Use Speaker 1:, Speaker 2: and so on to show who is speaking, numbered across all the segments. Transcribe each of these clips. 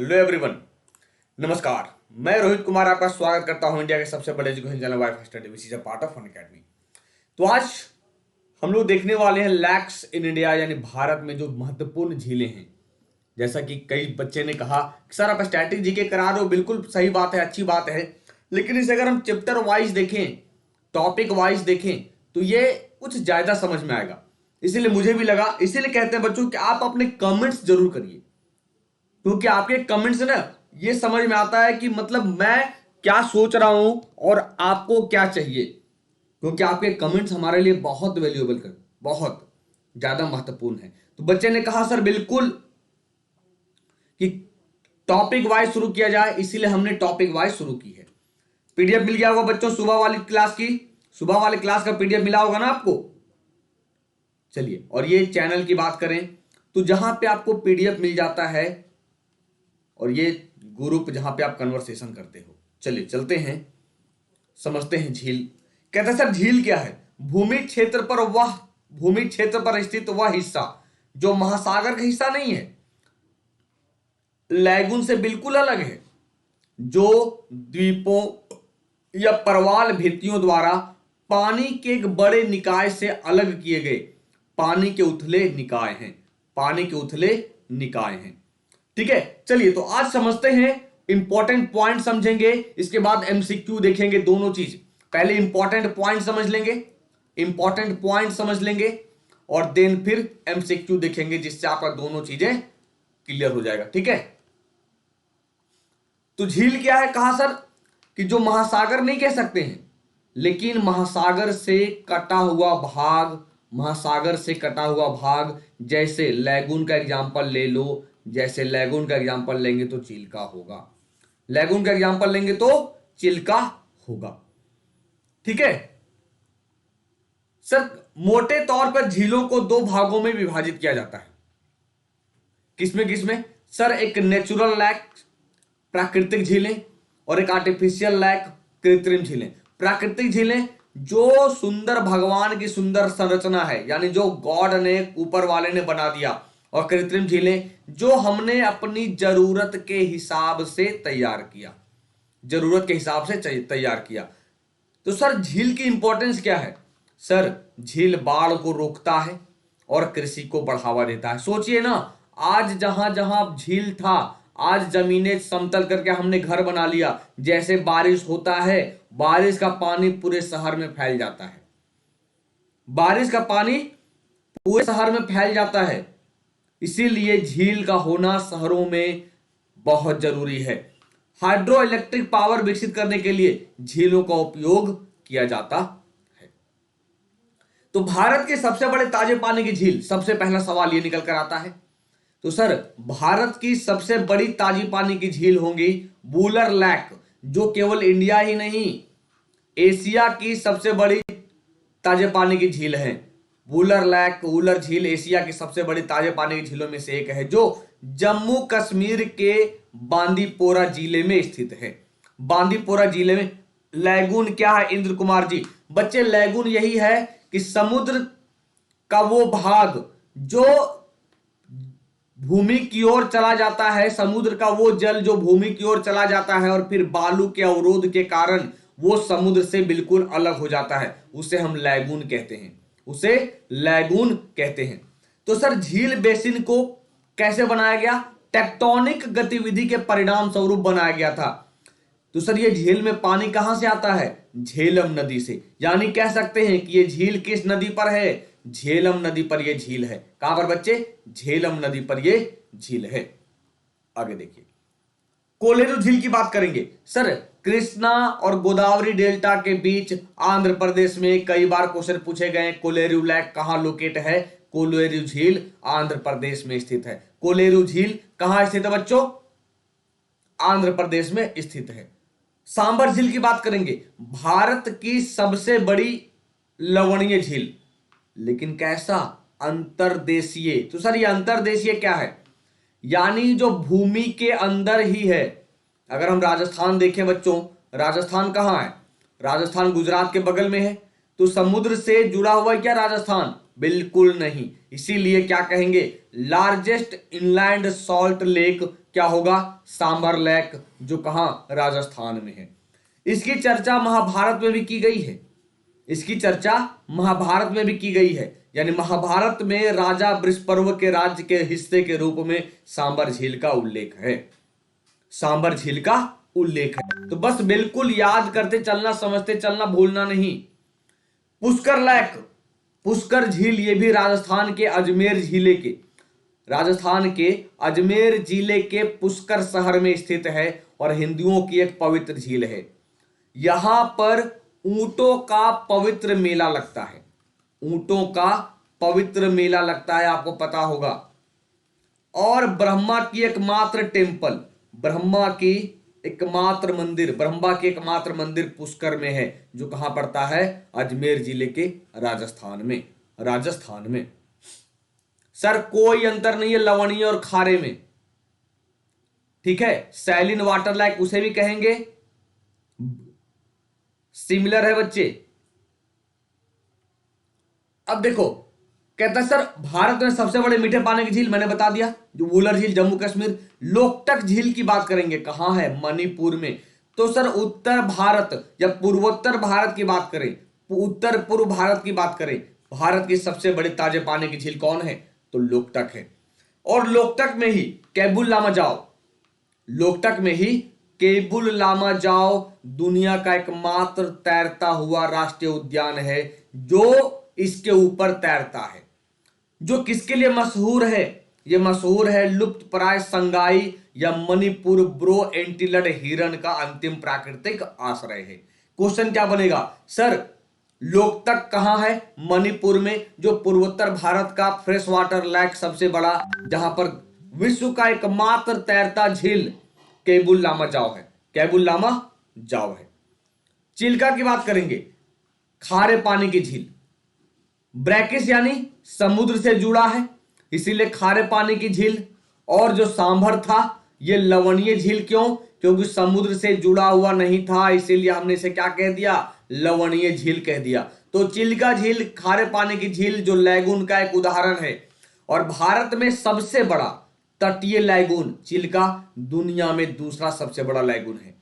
Speaker 1: Hello everyone, नमस्कार। मैं रोहित कुमार आपका स्वागत करता हूं इंडिया के सबसे बड़े education channel wifi study which is a part of Unacademy. तो आज हम लोग देखने वाले हैं लैक्स इन इंडिया, यानी भारत में जो महत्वपूर्ण झीलें हैं। जैसा कि कई बच्चे ने कहा कि सर आप स्टैटिक जीके करा रहे हो, बिल्कुल सही बात है, अच्छी बात है, लेकिन इसे अगर हम चैप्टर वाइज देखें, टॉपिक वाइज देखें तो ये कुछ ज्यादा समझ में आएगा। इसीलिए मुझे भी लगा, इसीलिए कहते हैं बच्चों कि आप अपने कमेंट्स जरूर करिए, क्योंकि आपके कमेंट से ना ये समझ में आता है कि मतलब मैं क्या सोच रहा हूं और आपको क्या चाहिए। क्योंकि आपके कमेंट्स हमारे लिए बहुत वैल्यूएबल कर, बहुत ज्यादा महत्वपूर्ण है। तो बच्चे ने कहा सर बिल्कुल कि टॉपिक वाइज शुरू किया जाए, इसीलिए हमने टॉपिक वाइज शुरू की है। पीडीएफ मिल गया होगा बच्चों सुबह वाली क्लास की, सुबह वाली क्लास का पीडीएफ मिला होगा ना आपको। चलिए, और ये चैनल की बात करें तो जहां पे आपको पीडीएफ मिल जाता है और ये ग्रुप जहां पे आप कन्वर्सेशन करते हो। चलिए चलते हैं, समझते हैं झील। कहते हैं सर झील क्या है? भूमि क्षेत्र पर स्थित वह हिस्सा जो महासागर का हिस्सा नहीं है, लैगून से बिल्कुल अलग है, जो द्वीपों या परवाल भित्तियों द्वारा पानी के एक बड़े निकाय से अलग किए गए पानी के उथले निकाय हैं। पानी के उथले निकाय हैं। ठीक है, चलिए तो आज समझते हैं, इंपॉर्टेंट पॉइंट समझेंगे, इसके बाद एमसीक्यू देखेंगे। दोनों चीज, पहले इंपॉर्टेंट पॉइंट समझ लेंगे, इंपॉर्टेंट पॉइंट समझ लेंगे और देन फिर एमसीक्यू देखेंगे, जिससे आपका दोनों चीजें क्लियर हो जाएगा। ठीक है, तो झील क्या है? कहा सर कि जो महासागर नहीं कह सकते हैं, लेकिन महासागर से कटा हुआ भाग, महासागर से कटा हुआ भाग, जैसे लैगून का एग्जांपल ले लो, जैसे लैगून का एग्जांपल लेंगे तो चिल्का होगा, लैगून का एग्जांपल लेंगे तो चिल्का होगा। ठीक है सर, मोटे तौर पर झीलों को दो भागों में विभाजित किया जाता है। किसमें किसमें सर? एक नेचुरल लैक, प्राकृतिक झीलें, और एक आर्टिफिशियल लैक, कृत्रिम झीलें। प्राकृतिक झीलें जो सुंदर भगवान की सुंदर संरचना है, यानी जो गॉड ने, ऊपर वाले ने बना दिया। और कृत्रिम झीलें जो हमने अपनी जरूरत के हिसाब से तैयार किया, जरूरत के हिसाब से तैयार किया। तो सर झील की इंपॉर्टेंस क्या है? सर झील बाढ़ को रोकता है और कृषि को बढ़ावा देता है। सोचिए ना, आज जहां जहां झील था, आज जमीनें समतल करके हमने घर बना लिया। जैसे बारिश होता है, बारिश का पानी पूरे शहर में फैल जाता है, बारिश का पानी पूरे शहर में फैल जाता है। इसीलिए झील का होना शहरों में बहुत जरूरी है। हाइड्रो इलेक्ट्रिक पावर विकसित करने के लिए झीलों का उपयोग किया जाता है। तो भारत के सबसे बड़े ताजे पानी की झील, सबसे पहला सवाल यह निकल कर आता है। तो सर भारत की सबसे बड़ी ताजी पानी की झील होंगी वूलर लैक, जो केवल इंडिया ही नहीं, एशिया की सबसे बड़ी ताजे पानी की झील है। वूलर लैक, वूलर झील एशिया की सबसे बड़ी ताजे पानी की झीलों में से एक है, जो जम्मू कश्मीर के बांदीपोरा जिले में स्थित है। बांदीपोरा जिले में लैगून क्या है इंद्र कुमार जी? बच्चे लैगून यही है कि समुद्र का वो भाग जो भूमि की ओर चला जाता है, समुद्र का वो जल जो भूमि की ओर चला जाता है और फिर बालू के अवरोध के कारण वो समुद्र से बिल्कुल अलग हो जाता है, उसे हम लैगून कहते हैं, उसे लैगून कहते हैं। तो सर झील बेसिन को कैसे बनाया गया? टेक्टोनिक गतिविधि के परिणाम स्वरूप बनाया गया था। तो सर ये झील में पानी कहां से आता है? झेलम नदी से। यानी कह सकते हैं कि ये झील किस नदी पर है? झेलम नदी पर ये झील है। कहां पर बच्चे? झेलम नदी पर ये झील है। आगे देखिए, कोलेरू झील की बात करेंगे। सर कृष्णा और गोदावरी डेल्टा के बीच आंध्र प्रदेश में कई बार क्वेश्चन पूछे गए। कोलेरू लैक कहां लोकेट है? कोलेरू झील आंध्र प्रदेश में स्थित है। कोलेरू झील कहां स्थित है बच्चों? आंध्र प्रदेश में स्थित है। सांबर झील की बात करेंगे, भारत की सबसे बड़ी लवणीय झील, लेकिन कैसा? अंतरदेशीय। तो सर ये अंतरदेशीय क्या है? यानी जो भूमि के अंदर ही है। अगर हम राजस्थान देखें बच्चों, राजस्थान कहां है? राजस्थान गुजरात के बगल में है, तो समुद्र से जुड़ा हुआ है क्या राजस्थान? बिल्कुल नहीं। इसीलिए क्या कहेंगे? लार्जेस्ट इनलैंड सॉल्ट लेक क्या होगा? सांबर लेक, जो कहां? राजस्थान में है। इसकी चर्चा महाभारत में भी की गई है। इसकी चर्चा महाभारत में भी की गई है, यानी महाभारत में राजा वृषपर्व के राज्य के हिस्से के रूप में सांबर झील का उल्लेख है। सांबर झील का उल्लेख है। तो बस बिल्कुल याद करते चलना, समझते चलना, भूलना नहीं। पुष्कर लेक, पुष्कर झील, ये भी राजस्थान के अजमेर जिले के पुष्कर शहर में स्थित है और हिंदुओं की एक पवित्र झील है। यहां पर ऊंटों का पवित्र मेला लगता है। ऊंटों का पवित्र मेला लगता है, आपको पता होगा। और ब्रह्मा की एकमात्र टेंपल, ब्रह्मा की एकमात्र मंदिर पुष्कर में है, जो कहां पड़ता है? अजमेर जिले के राजस्थान में। सर कोई अंतर नहीं है लवणीय और खारे में, ठीक है। सैलिन वाटर लाइक उसे भी कहेंगे, सिमिलर है बच्चे। अब देखो, कहता है सर भारत में सबसे बड़े मीठे पानी की झील, मैंने बता दिया, जो वुलर झील जम्मू कश्मीर। लोकटक झील की बात करेंगे, कहां है? मणिपुर में। तो सर उत्तर भारत या पूर्वोत्तर भारत की बात करें, उत्तर पूर्व भारत की बात करें, भारत की सबसे बड़ी ताजे पानी की झील कौन है? तो लोकटक है। और लोकटक में ही केबुल लामाजाओ, लोकटक में ही केबुल लामाजाओ दुनिया का एकमात्र तैरता हुआ राष्ट्रीय उद्यान है, जो इसके ऊपर तैरता है। जो किसके लिए मशहूर है? यह मशहूर है लुप्त प्राय संगाई या मणिपुर ब्रो एंटीलड हिरन का अंतिम प्राकृतिक आश्रय है। क्वेश्चन क्या बनेगा? सर लोकटक कहां है? मणिपुर में, जो पूर्वोत्तर भारत का फ्रेश वाटर लेक सबसे बड़ा, जहां पर विश्व का एकमात्र तैरता झील केबुल लामाजाओ है। केबुल लामाजाओ है। चिल्का की बात करेंगे, खारे पानी की झील। ब्रैकिस यानी समुद्र से जुड़ा है, इसीलिए खारे पानी की झील। और जो सांभर था, यह लवणीय झील। क्यों? क्योंकि समुद्र से जुड़ा हुआ नहीं था, इसीलिए हमने इसे क्या कह दिया? लवणीय झील कह दिया। तो चिल्का झील खारे पानी की झील, जो लैगून का एक उदाहरण है। और भारत में सबसे बड़ा तटीय लैगून चिल्का, दुनिया में दूसरा सबसे बड़ा लैगून है।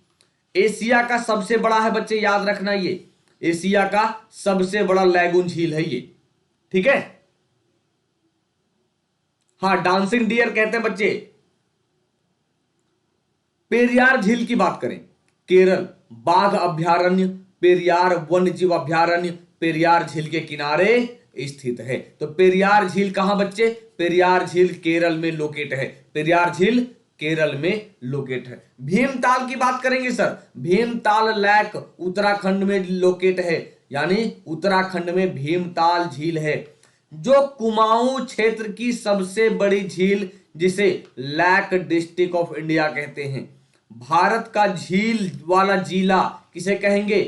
Speaker 1: एशिया का सबसे बड़ा है बच्चे, याद रखना, ये एशिया का सबसे बड़ा लैगून झील है ये, ठीक है। हाँ, डांसिंग डियर कहते हैं बच्चे। पेरियार झील की बात करें, केरल, बाघ अभयारण्य, पेरियार वन्य जीव अभयारण्य पेरियार झील के किनारे स्थित है। तो पेरियार झील कहां बच्चे? पेरियार झील केरल में लोकेट है। पेरियार झील केरल में लोकेट है। भीमताल की बात करेंगे सर, भीमताल लेक उत्तराखंड में लोकेट है, यानी उत्तराखंड में भीमताल झील है, जो कुमाऊं क्षेत्र की सबसे बड़ी झील, जिसे लेक डिस्ट्रिक्ट ऑफ इंडिया कहते हैं। भारत का झील वाला जिला किसे कहेंगे?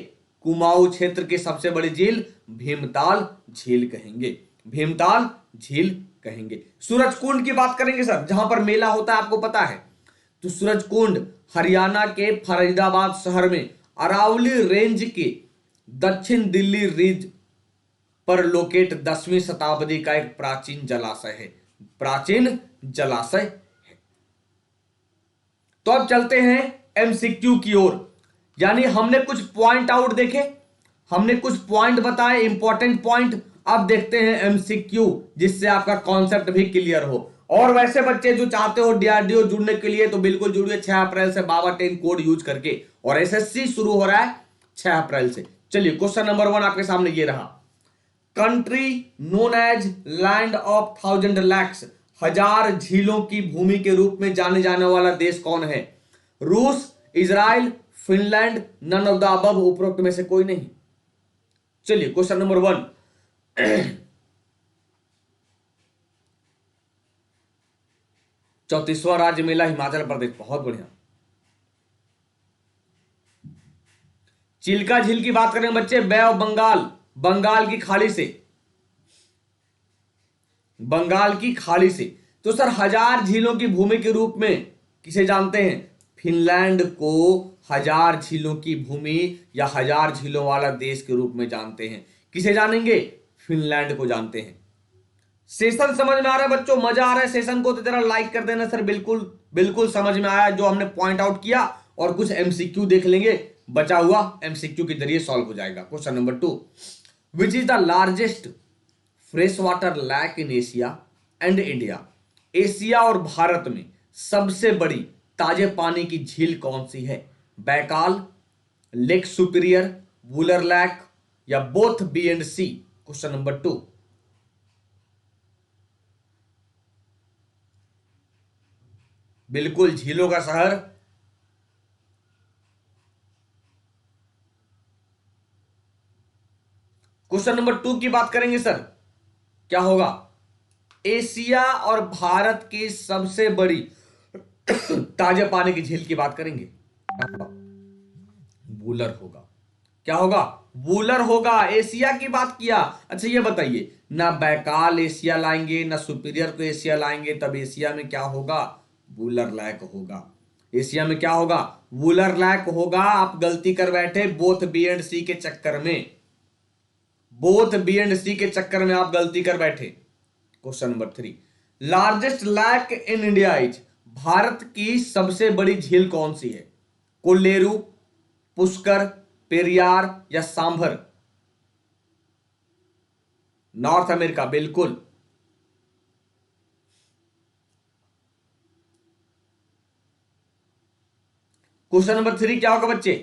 Speaker 1: कुमाऊं क्षेत्र की सबसे बड़ी झील भीमताल झील कहेंगे, भीमताल झील कहेंगे। सूरजकुंड की बात करेंगे सर, जहां पर मेला होता है, आपको पता है। तो सूरजकुंड हरियाणा के फरीदाबाद शहर में अरावली रेंज के दक्षिण दिल्ली रिज पर लोकेट 10वीं शताब्दी का एक प्राचीन जलाशय है, प्राचीन जलाशय है। तो अब चलते हैं एमसीक्यू की ओर, यानी हमने कुछ पॉइंट आउट देखे, हमने कुछ पॉइंट बताए, इंपॉर्टेंट पॉइंट। अब देखते हैं एमसीक्यू, जिससे आपका कॉन्सेप्ट भी क्लियर हो। और वैसे बच्चे जो चाहते हो डीआरडीओ जुड़ने के लिए, तो बिल्कुल जुड़िए 6 अप्रैल से बाबा 10 कोड यूज करके। और एसएससी शुरू हो रहा है 6 अप्रैल से। चलिए क्वेश्चन नंबर 1 आपके सामने ये रहा। Country known as land of 1000 lakes, 1000 झीलों की भूमि के रूप में जाने जाने वाला देश कौन है? रूस, Israel, Finland, none of the above, उपरोक्त में से कोई नहीं। चलिए क्वेश्चन नंबर 1। 34वां राज्य मेला हिमाचल प्रदेश, बहुत बढ़िया। चिल्का झील की बात करें बच्चे, बे ऑफ बंगाल, बंगाल की खाड़ी से, बंगाल की खाड़ी से। तो सर 1000 झीलों की भूमि के रूप में किसे जानते हैं? फिनलैंड को 1000 झीलों की भूमि या 1000 झीलों वाला देश के रूप में जानते हैं। किसे जानेंगे? फिनलैंड को जानते हैं। सेशन समझ में आ रहा है बच्चों? मजा आ रहा है सेशन को? तो जरा लाइक कर देना सर। बिल्कुल बिल्कुल समझ में आया जो हमने पॉइंट आउट किया। और कुछ एमसीक्यू देख लेंगे, बचा हुआ एमसीक्यू के जरिए सॉल्व हो जाएगा। Question number 2, which is the largest fresh water lake in Asia and India? Asia और भारत में सबसे बड़ी ताजे पानी की झील कौन सी है? Baikal, lake superior, Wular lake, या both B and C? Question number 2। बिल्कुल झीलों का शहर। क्वेश्चन नंबर 2 की बात करेंगे सर, क्या होगा? एशिया और भारत की सबसे बड़ी ताजे पानी की झील की बात करेंगे, क्या होगा? वूलर होगा। क्या होगा? वूलर होगा। एशिया की बात किया। अच्छा ये बताइए, ना बैकाल एशिया लाएंगे ना सुपीरियर को एशिया लाएंगे, तब एशिया में क्या होगा? वूलर लैक होगा। एशिया में क्या होगा? वूलर लैक होगा। आप गलती कर बैठे बोथ बी एंड सी के चक्कर में। बोथ बी एंड सी के चक्कर में आप गलती कर बैठे। Question number 3, largest lake in India is? Bharat की सबसे बड़ी झील कौन सी है? कोल्लेरू, पुष्कर, पेरियार, या सांभर? नॉर्थ अमेरिका, बिल्कुल। क्वेश्चन नंबर 3 क्या होगा बच्चे?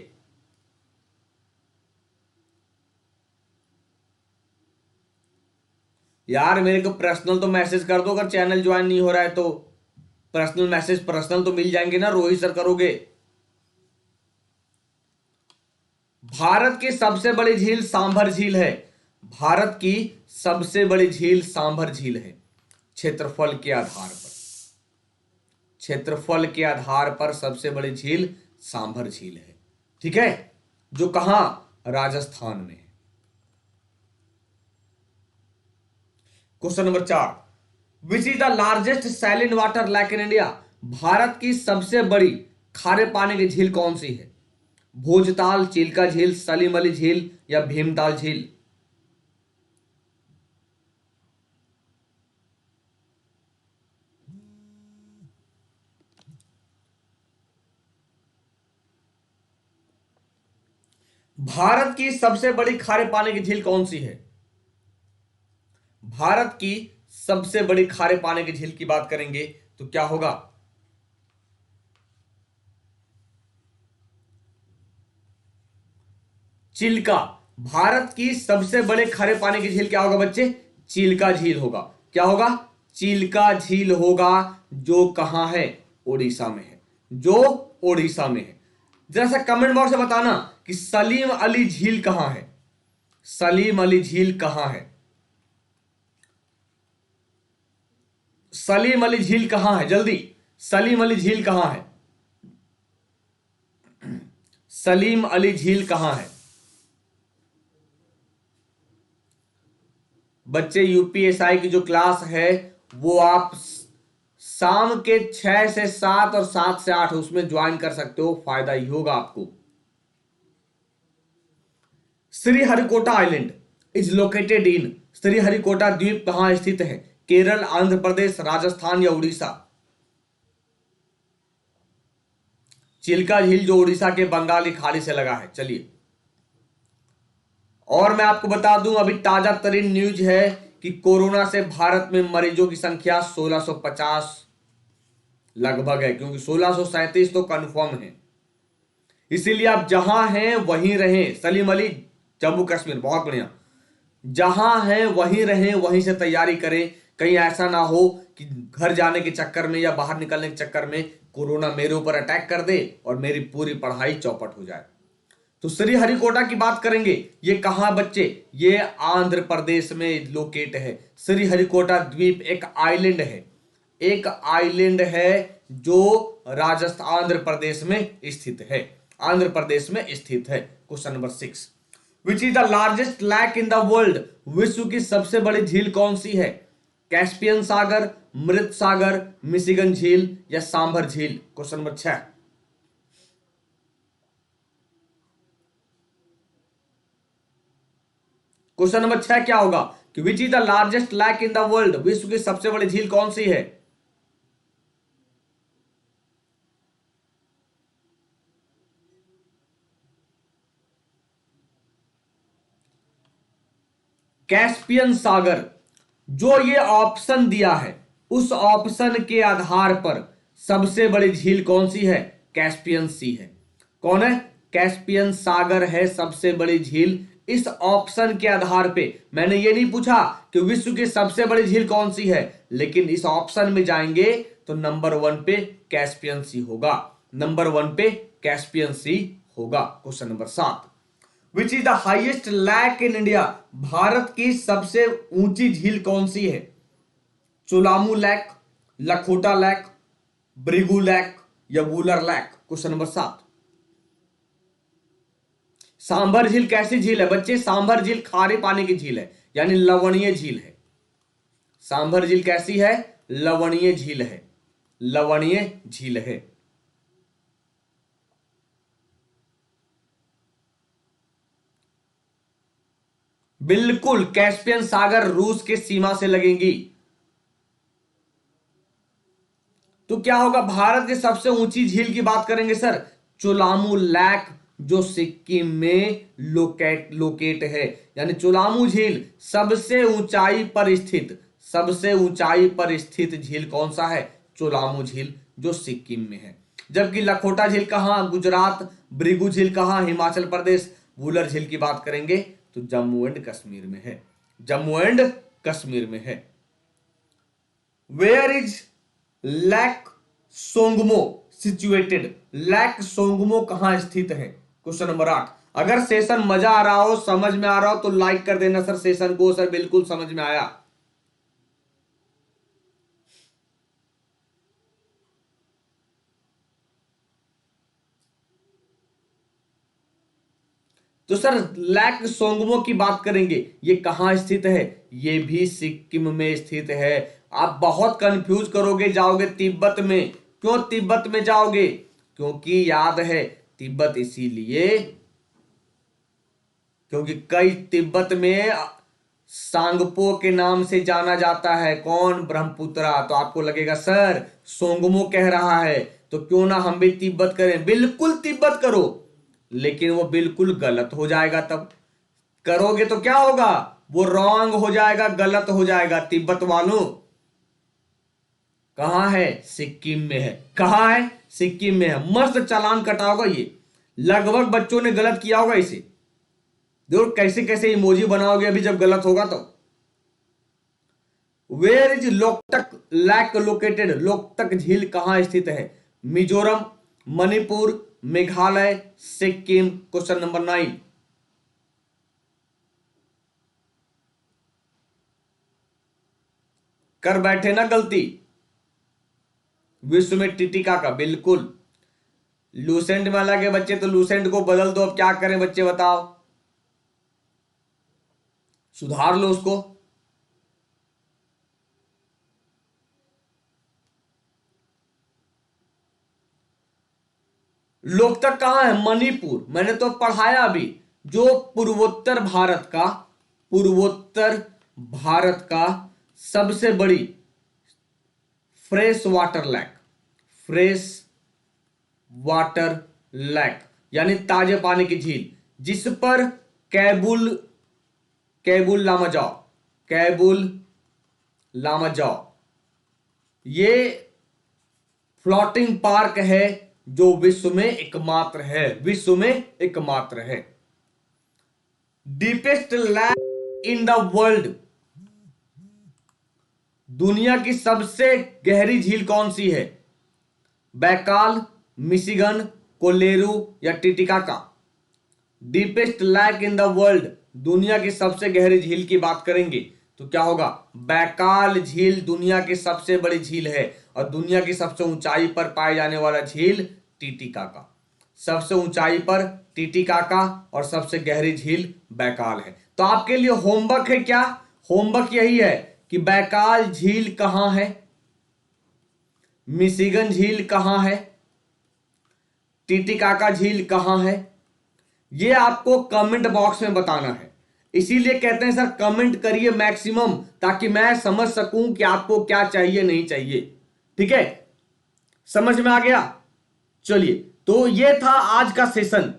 Speaker 1: यार मेरे को पर्सनल तो मैसेज कर दो, अगर चैनल ज्वाइन नहीं हो रहा है तो। पर्सनल मैसेज पर्सनल तो मिल जाएंगे ना, रोहित सर करोगे? भारत की सबसे बड़ी झील सांभर झील है। भारत की सबसे बड़ी झील सांभर झील है। क्षेत्रफल के आधार पर, क्षेत्रफल के आधार पर सबसे बड़ी झील सांभर झील है। ठीक है, जो कहां? राजस्थान में है। Question number 4, which is the largest saline water lake in India? Bharat की सबसे बड़ी खारे पानी की झील कौन सी है? भोजताल, चिल्का झील, सलीम अली झील, या भीमताल झील? भारत की सबसे बड़ी खारे पानी की झील कौन सी है? भारत की सबसे बड़ी खारे पानी की झील की बात करेंगे तो क्या होगा? चिल्का। भारत की सबसे बड़े खारे पानी की झील क्या होगा बच्चे? चिल्का झील होगा। क्या होगा? चिल्का झील होगा, जो कहां है? ओडिशा में है। जो ओडिशा में है। जरा सा कमेंट बॉक्स में बताना कि सलीम अली झील कहां है। सलीम अली झील कहां है? सलीम अली झील कहां है? जल्दी, सलीम अली झील कहां है? सलीम अली झील कहां है? बच्चे यूपीएसआई की जो क्लास है वो आप शाम के 6 से 7 और 7 से 8 उसमें ज्वाइन कर सकते हो, फायदा ही होगा आपको। Sriharikota island is located in? Sriharikota द्वीप कहां स्थित है? केरल, आंध्र प्रदेश, राजस्थान, या उड़ीसा? चिल्का झील जो उड़ीसा के बंगाल की खाड़ी से लगा है। चलिए, और मैं आपको बता दूं अभी ताजा तरीन न्यूज है कि कोरोना से भारत में मरीजों की संख्या 1650 लगभग है, क्योंकि 1637 तो कंफर्म है। इसीलिए आप जहां हैं वहीं रहें। सलीम अली, जम्मू कश्मीर, बहुत बढ़िया। जहां हैं वहीं रहें, वहीं से तैयारी करें। कहीं ऐसा ना हो कि घर जाने के चक्कर में या बाहर निकलने के चक्कर में कोरोना मेरे ऊपर अटैक कर दे और मेरी पूरी पढ़ाई चौपट हो जाए। तो श्रीहरिकोटा की बात करेंगे, ये कहां बच्चे? ये आंध्र प्रदेश में लोकेट है। श्रीहरिकोटा द्वीप एक आइलैंड है। एक आइलैंड है जो राजस्थान, आंध्र प्रदेश में स्थित है। आंध्र प्रदेश में स्थित है। Question number 6, which is the largest lake in the world? विश्व की सबसे बड़ी झील कौन सी है? कैस्पियन सागर, मृत सागर, मिशिगन झील, या सांभर झील? Question number 6। क्वेश्चन नंबर 6 क्या होगा? कि विच is the largest lake in the world, विश्व की सबसे बड़ी झील कौन सी है? कैस्पियन सागर। जो ये ऑप्शन दिया है उस ऑप्शन के आधार पर सबसे बड़ी झील कौन सी है? कैस्पियन सी है। कौन है? कैस्पियन सागर है सबसे बड़ी झील। इस ऑप्शन के आधार पे मैंने ये नहीं पूछा कि विश्व की सबसे बड़ी झील कौन सी है, लेकिन इस ऑप्शन में जाएंगे तो नंबर 1 पे कैस्पियन सी होगा। नंबर 1 पे कैस्पियन सी होगा। Question number 7, which is the highest lake in India, Bharat की सबसे ऊंची झील कौन सी है? Chulamu lake, Lakhota lake, Brighu lake या Wular lake? Question number 7। Sambhar झील कैसी झील है बच्चे? सांभर झील खारे पानी की झील है, यानी लवणीय झील है। सांभर झील कैसी है? लवणीय झील है, लवणीय झील है। बिल्कुल, कैस्पियन सागर रूस के सीमा से लगेंगी। तो क्या होगा? भारत की सबसे ऊंची झील की बात करेंगे सर, चुलामू लैक, जो सिक्किम में लोकेट है। यानी चुलामू झील सबसे ऊंचाई पर स्थित, सबसे ऊंचाई पर स्थित झील कौन सा है? चुलामू झील, जो सिक्किम में है। जबकि लखोटा झील कहां? गुजरात। ब्रिगू झील कहां? हिमाचल प्रदेश। वूलर झील की बात करेंगे तो जम्मू एंड कश्मीर में है, जम्मू एंड कश्मीर में है। Where is lake Tsongmo situated, lake Tsongmo कहां स्थित है? Question number 8। अगर सेशन मजा आ रहा हो, समझ में आ रहा हो तो लाइक कर देना सर सेशन को। सर बिल्कुल समझ में आया। तो सर लैक सोंगमो की बात करेंगे, ये कहां स्थित है? ये भी सिक्किम में स्थित है। आप बहुत कंफ्यूज करोगे, जाओगे तिब्बत में। क्यों तिब्बत में जाओगे? क्योंकि याद है तिब्बत इसीलिए क्योंकि कई तिब्बत में सांगपो के नाम से जाना जाता है। कौन? ब्रह्मपुत्रा। तो आपको लगेगा सर सोंगमो कह रहा है तो क्यों ना हम भी तिब्बत करें। बिल्कुल तिब्बत करो, लेकिन वो बिल्कुल गलत हो जाएगा। तब करोगे तो क्या होगा? वो रॉन्ग हो जाएगा, गलत हो जाएगा। तिब्बत वालों कहां है? सिक्किम में है। कहां है? सिक्किम में है। मस्त चालान कटा होगा ये, लगभग बच्चों ने गलत किया होगा इसे। देखो कैसे कैसे इमोजी बनाओगे अभी जब गलत होगा तो। Where is Loktak lake located, Loktak झील कहां स्थित है? मिजोरम, मणिपुर, मेघालय, सिक्किम? Question number 9। कर बैठे ना गलती। विश्व में टिटिका का, बिल्कुल। लूसेंट में अलग है बच्चे, तो लूसेंट को बदल दो। अब क्या करें बच्चे बताओ? सुधार लो उसको। लोकतक कहां है? मणिपुर। मैंने तो पढ़ाया अभी, जो पूर्वोत्तर भारत का सबसे बड़ी fresh water lake, fresh water lake यानी ताजे पानी की झील, जिस पर कैबुल कैबुल लामजाओ कैबुल लामजाओ ये फ्लोटिंग पार्क है, जो विश्व में एकमात्र है, विश्व में एकमात्र है। Deepest lake in the world, दुनिया की सबसे गहरी झील कौन सी है? बैकाल, मिशिगन, कोलेरू या Titicaca? Deepest lake in the world, दुनिया की सबसे गहरी झील की बात करेंगे तो क्या होगा? बैकाल झील दुनिया की सबसे बड़ी झील है, और दुनिया की सबसे ऊंचाई पर पाए जाने वाला झील टिटिकाका। सबसे ऊंचाई पर टिटिकाका और सबसे गहरी झील बैकाल है। तो आपके लिए होमवर्क है क्या? होमवर्क यही है कि बैकाल झील कहां है, मिशिगन झील कहां है, टिटिकाका झील कहां है, ये आपको कमेंट बॉक्स में बताना है। इसीलिए कहते हैं सर कमेंट करिए मैक्सिमम, ताकि मैं समझ सकूं कि आपको क्या चाहिए नहीं चाहिए। ठीक है, समझ में आ गया? चलिए, तो ये था आज का सेशन।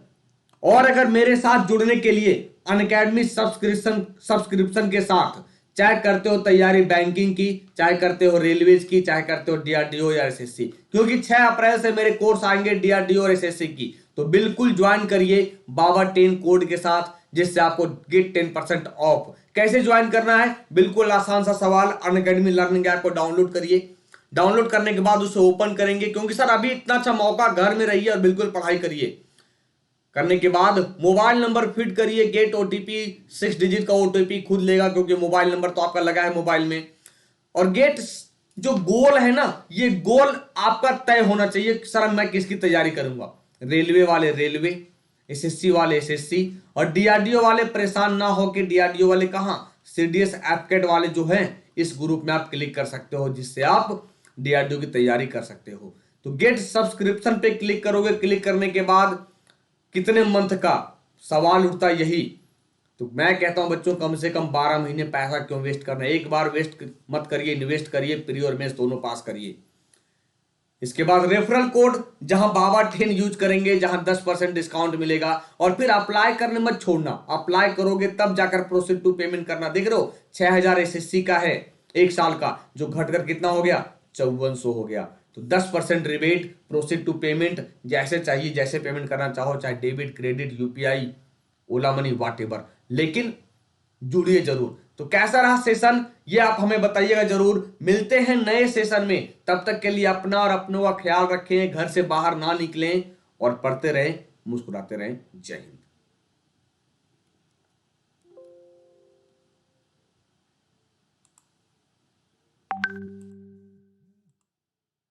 Speaker 1: और अगर मेरे साथ जुड़ने के लिए अनअकैडमी सब्सक्रिप्शन के साथ, चाहे करते हो तैयारी बैंकिंग की, चाहे करते हो रेलवेज की, चाहे करते हो डीआरडीओ या एसएससी, क्योंकि 6 अप्रैल से मेरे कोर्स आएंगे डीआरडीओ और एसएससी की, तो बिल्कुल ज्वाइन करिए बाबा 10 कोड के साथ, जिससे आपको गेट 10% ऑफ। कैसे ज्वाइन करना है? बिल्कुल आसान सा सवाल, अनअकैडमी लर्निंग ऐप को डाउनलोड करिए। डाउनलोड करने के बाद उसे ओपन करेंगे, क्योंकि सर अभी इतना अच्छा मौका, घर में रहिए और बिल्कुल पढ़ाई करिए। करने के बाद मोबाइल नंबर फिट करिए, गेट ओटीपी 6 डिजिट का ओटीपी खुद लेगा, क्योंकि मोबाइल नंबर तो आपका लगा है मोबाइल में। और गेट जो गोल है ना, ये गोल आपका तय होना चाहिए कि सर मैं किसकी तैयारी करूंगा। रेलवे वाले रेलवे, एसएससी वाले एसएससी, और डीआरडीओ वाले परेशान ना हो कि डीआरडीओ वाले कहां, सीडीएस एपकेट वाले जो हैं, इस ग्रुप में आप क्लिक कर सकते हो, जिससे आप डीआरडीओ की तैयारी कर सकते हो। तो गेट सब्सक्रिप्शन पे क्लिक करोगे, क्लिक करने के बाद कितने मंथ का सवाल उठता यही। तो मैं कहता हूं बच्चों, कम से कम 12 महीने पैसा क्यों वेस्ट करना है, एक बार वेस्ट मत करिए, इन्वेस्ट करिए, प्री और मेंस दोनों पास करिए। इसके बाद रेफरल कोड, जहां बाबा 10 यूज करेंगे, जहां 10% डिस्काउंट मिलेगा। और फिर अप्लाई करने मत छोड़ना, अप्लाई करोगे तब जाकर प्रोसीड टू पेमेंट करना। देख रहे हो 6000 एसएससी का है एक साल का, जो घटकर कितना हो गया, 5400 हो गया। तो 10% रिबेट, प्रोसीड टू पेमेंट, जैसे चाहिए जैसे पेमेंट करना चाहो, चाहे डेबिट क्रेडिट यूपीआई ओला मनी वाट एवर, लेकिन जुड़िए जरूर। तो कैसा रहा सेशन, ये आप हमें बताइएगा जरूर। मिलते हैं नए सेशन में, तब तक के लिए अपना और अपनों का ख्याल रखें, घर से बाहर ना निकलें और पढ़ते रहें, मुस्कुराते रहें। जय हिंद।